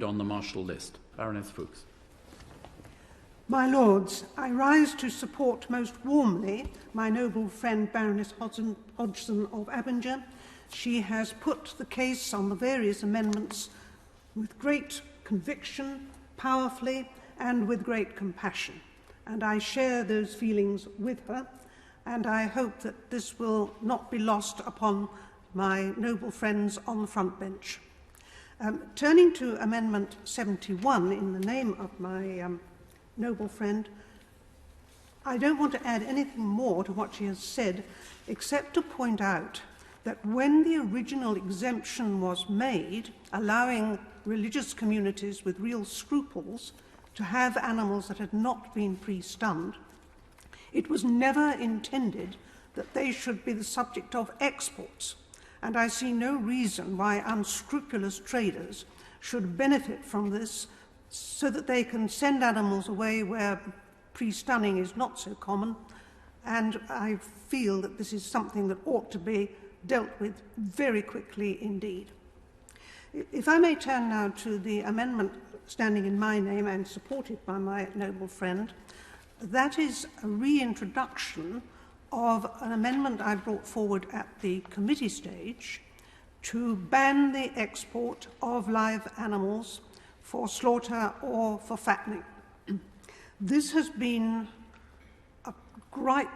on the martial list. Baroness Fookes. My Lords, I rise to support most warmly my noble friend Baroness Hodgson of Abinger. She has put the case on the various amendments with great conviction, powerfully, and with great compassion. And I share those feelings with her, and I hope that this will not be lost upon my noble friends on the front bench. Turning to Amendment 71 in the name of my noble friend, I don't want to add anything more to what she has said, except to point out that when the original exemption was made, allowing religious communities with real scruples to have animals that had not been pre-stunned, it was never intended that they should be the subject of exports. And I see no reason why unscrupulous traders should benefit from this so that they can send animals away where pre-stunning is not so common. And I feel that this is something that ought to be dealt with very quickly indeed. If I may turn now to the amendment standing in my name and supported by my noble friend, that is a reintroduction of an amendment I brought forward at the committee stage to ban the export of live animals for slaughter or for fattening. This has been a gripe,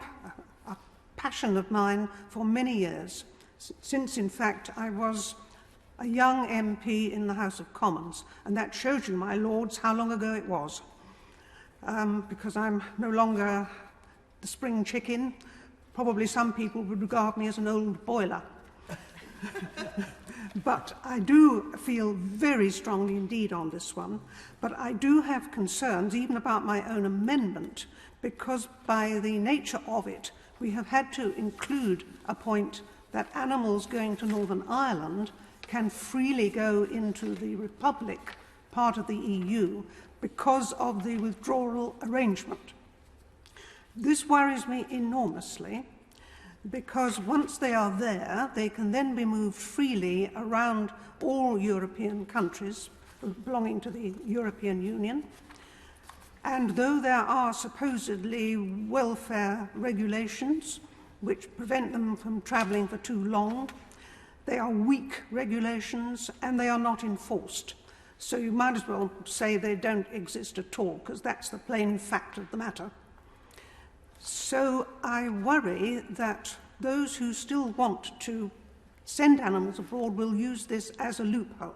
a passion of mine for many years, since in fact I was a young MP in the House of Commons, and that shows you, my Lords, how long ago it was, because I'm no longer the spring chicken. Probably some people would regard me as an old boiler. But I do feel very strongly indeed on this one, but I do have concerns even about my own amendment, because by the nature of it, we have had to include a point that animals going to Northern Ireland can freely go into the Republic, part of the EU, because of the withdrawal arrangement. This worries me enormously, because once they are there, they can then be moved freely around all European countries belonging to the European Union. And though there are supposedly welfare regulations which prevent them from travelling for too long, they are weak regulations and they are not enforced. So you might as well say they don't exist at all, because that's the plain fact of the matter. So I worry that those who still want to send animals abroad will use this as a loophole.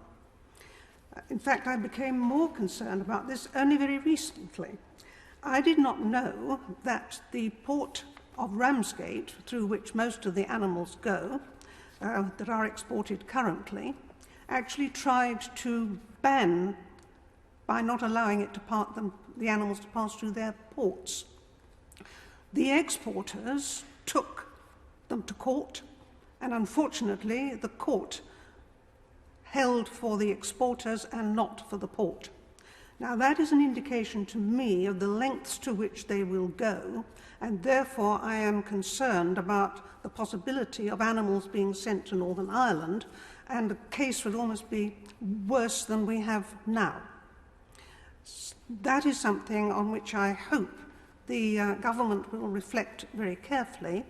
In fact, I became more concerned about this only very recently. I did not know that the port of Ramsgate, through which most of the animals go, that are exported currently, actually tried to ban, by not allowing it to the animals to pass through their ports. The exporters took them to court, and unfortunately the court held for the exporters and not for the port. Now that is an indication to me of the lengths to which they will go, and therefore I am concerned about the possibility of animals being sent to Northern Ireland, and the case would almost be worse than we have now. That is something on which I hope the government will reflect very carefully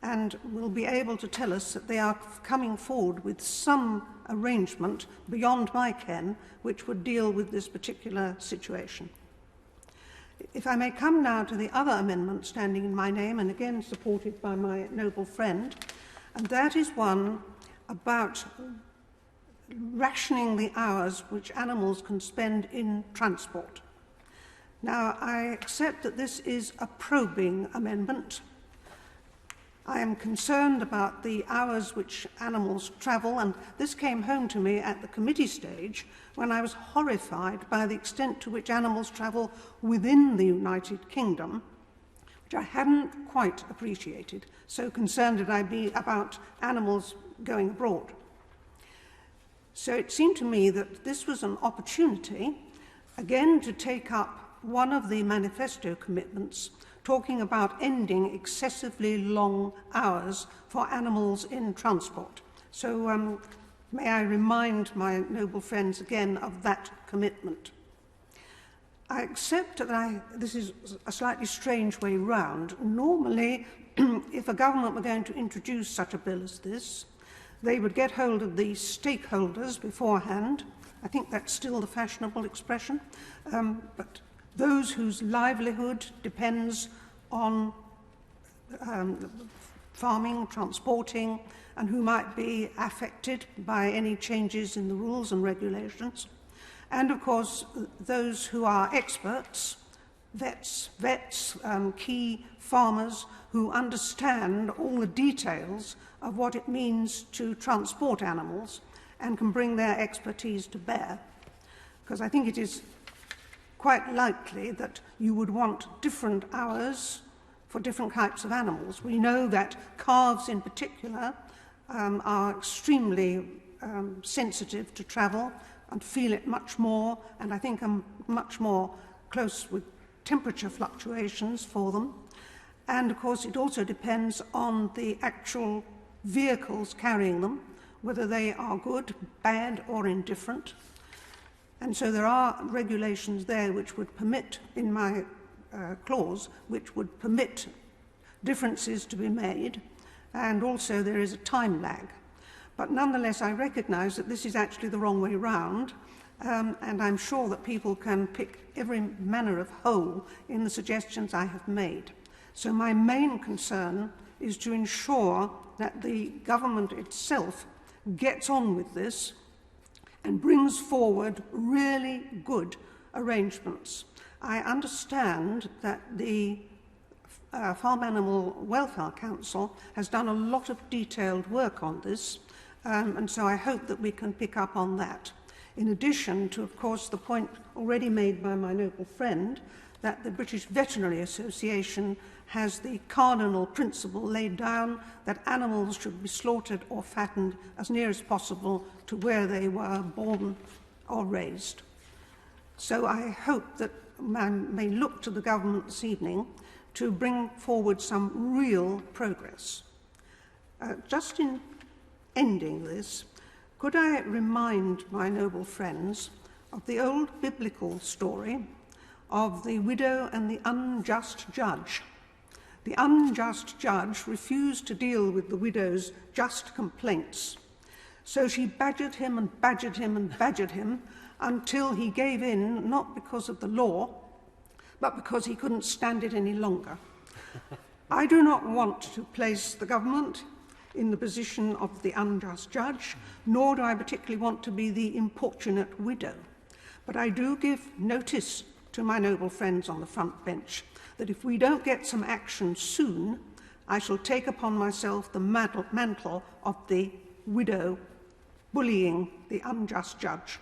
and will be able to tell us that they are coming forward with some arrangement beyond my ken which would deal with this particular situation. If I may come now to the other amendment standing in my name, and again supported by my noble friend, and that is one about rationing the hours which animals can spend in transport. Now, I accept that this is a probing amendment. I am concerned about the hours which animals travel, and this came home to me at the committee stage when I was horrified by the extent to which animals travel within the United Kingdom, which I hadn't quite appreciated, so concerned did I be about animals going abroad. So it seemed to me that this was an opportunity, again, to take up one of the manifesto commitments talking about ending excessively long hours for animals in transport. So may I remind my noble friends again of that commitment. I accept that this is a slightly strange way round. Normally, if a government were going to introduce such a bill as this, they would get hold of the stakeholders beforehand. I think that's still the fashionable expression. But those whose livelihood depends on farming, transporting, and who might be affected by any changes in the rules and regulations. And of course, those who are experts, vets, key farmers who understand all the details of what it means to transport animals and can bring their expertise to bear. Because I think it is quite likely that you would want different hours for different types of animals. We know that calves in particular are extremely sensitive to travel and feel it much more, and I think are much more close with temperature fluctuations for them. And of course it also depends on the actual vehicles carrying them, whether they are good, bad or indifferent. And so there are regulations there which would permit, in my clause, which would permit differences to be made, and also there is a time lag. But nonetheless, I recognise that this is actually the wrong way round, and I'm sure that people can pick every manner of hole in the suggestions I have made. So my main concern is to ensure that the government itself gets on with this and brings forward really good arrangements. I understand that the Farm Animal Welfare Council has done a lot of detailed work on this, and so I hope that we can pick up on that. In addition to, of course, the point already made by my noble friend that the British Veterinary Association has the cardinal principle laid down that animals should be slaughtered or fattened as near as possible to where they were born or raised. So I hope that man may look to the government this evening to bring forward some real progress. Just in ending this, could I remind my noble friends of the old biblical story of the widow and the unjust judge. The unjust judge refused to deal with the widow's just complaints, so she badgered him and badgered him and badgered him until he gave in, not because of the law, but because he couldn't stand it any longer. I do not want to place the government in the position of the unjust judge, nor do I particularly want to be the importunate widow. But I do give notice to my noble friends on the front bench that if we don't get some action soon, I shall take upon myself the mantle of the widow bullying the unjust judge.